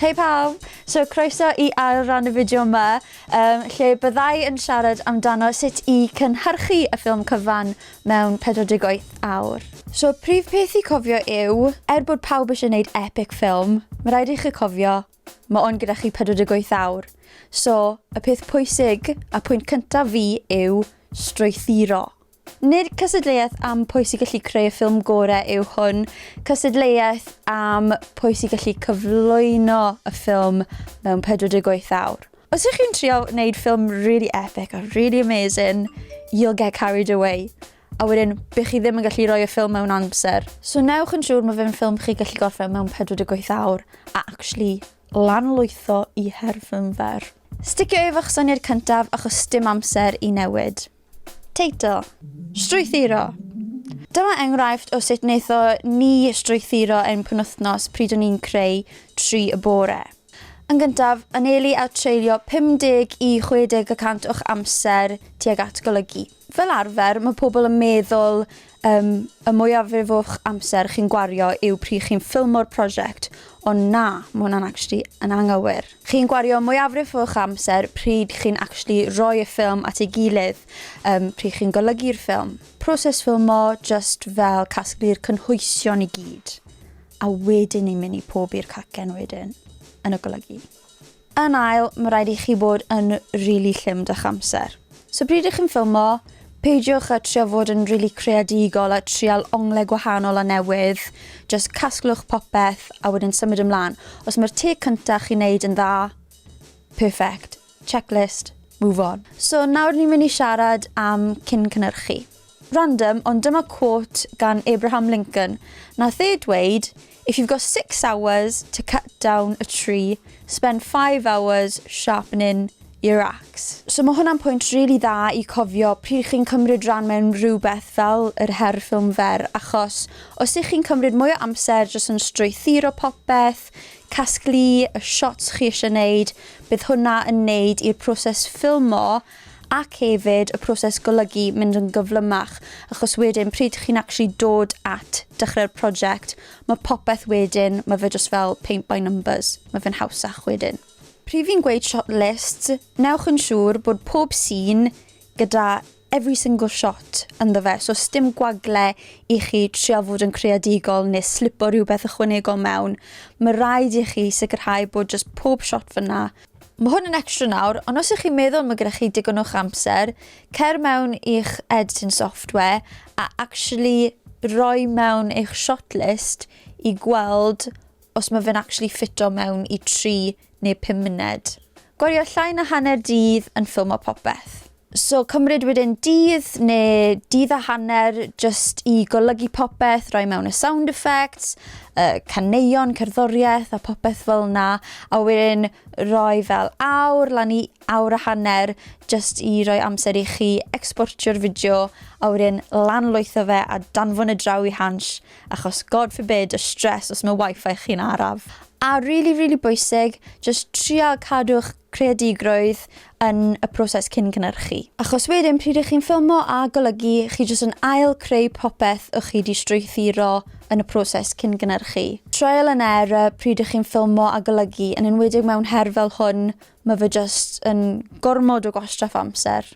Hei pawb! So croeso I ail ran y fideo yma, lle byddai yn siarad amdano sut I cynhyrchu y ffilm cyfan mewn 48 awr. So prif peth I cofio yw, bod pawb eisiau gwneud epic ffilm, mae rhaid I chi cofio, mae on gyda chi 48 awr. So, y peth pwysig a pwynt cyntaf fi yw strwythuro. Nid cysadleuaeth am pwy sy'n gallu creu y ffilm gorau yw hwn, cysadleuaeth am pwy sy'n gallu cyflwyno y ffilm mewn 48 awr. Os ych chi'n trio wneud ffilm really epic a really amazing, you'll get carried away. A wedyn, bych chi ddim yn gallu rhoi y ffilm mewn amser. So newch yn siŵr mae fe'n ffilm chi gallu gorffen mewn 48 awr a actually lanlwytho I herfyn fer. Sticio efo'ch syniad cyntaf achos dim amser I newid. Teitl, strwythuro. Dyma enghraifft o sut wnaetho ni strwythuro yn penwythnos pryd o'n i'n creu 3 y bore. Yn gyntaf, anelu a treulio 50 I 60% o'ch amser tuag at golygu. Fel arfer, mae pobl yn meddwl y mwyafrif o'ch amser chi'n gwario yw pryd chi'n ffilmo'r prosiect, ond na, mae hwnna'n actually yn anghywir. Chi'n gwario mwyafrif o'ch amser pryd chi'n actually rhoi y ffilm at ei gilydd, pryd chi'n golygu'r ffilm. Proses ffilmo just fel casglu'r cynhwysion I gyd. A wedyn ni'n mynd I pob i'r cacen wedyn yn y golygu. Yn ail, mae rhaid I chi bod yn rili llym d'ch amser. So pryd ych chi'n ffilmo, peidiwch a trio fod yn rili creadigol a trial ongle gwahanol a newydd. Just casglwch popeth a wedyn symud ymlaen. Os mae'r teg cyntaf chi'n neud yn dda, perfect. Checklist, move on. So nawr ni'n mynd I siarad am cyn cynhyrchu. Random, ond dyma quote gan Abraham Lincoln. Nath dweud, if you've got 6 hours to cut down a tree, spend 5 hours sharpening your axe. So mae hwnna'n pwynt rili dda I cofio pryd chi'n cymryd rhan mewn rhywbeth fel yr her ffilm fer, achos os ych chi'n cymryd mwy o amser jyst yn strwythuro popeth, casglu y shots chi eisiau wneud, bydd hwnna yn wneud i'r proses ffilmo ac hefyd y proses golygu mynd yn gyflymach, achos wedyn pryd chi'n actually dod at dechrau'r prosiect, mae popeth wedyn, mae fe just fel paint by numbers, mae fe'n hawsach wedyn. Pryd fi'n gweud shot list, newch yn siŵr bod pob scene gyda every single shot ynddo fe. So sdim gwagle I chi trial fod yn creadigol neu slipo rhywbeth ychwanegol mewn. Mae rhaid I chi sicrhau bod just pob shot fyna. Mae hwn yn extra nawr, ond os ych chi'n meddwl mae gyda chi digon o'ch amser, cer mewn i'ch editing software a actually roi mewn eich shot list I gweld os mae fe'n actually ffito mewn I 3 neu 5 munud. Gwario llai na hanner dydd yn ffilmo popeth. So cymryd wedyn dydd neu dydd a hanner just I golygu popeth, rhoi mewn y sound effects, caneuon, cerddoriaeth a popeth fel na, a wedyn rhoi fel awr lan I awr a hanner just I rhoi amser I chi exportio'r fideo a wedyn lanlwytho fe a danfon y draw I hans, achos God forbid y stress os mae Wi-Fi chi'n araf. A really bwysig, just trial cadw'ch creadigrwydd yn y proses cyn cynhyrchu. Achos wedyn, pryd ych chi'n ffilmo a golygu, chi jyst yn ail creu popeth o'ch chi di strwythuro yn y proses cyn cynhyrchu. Trial and error pryd ych chi'n ffilmo a golygu, yn enwedig mewn her fel hwn, mae fe jyst yn gormod o gwastraff amser.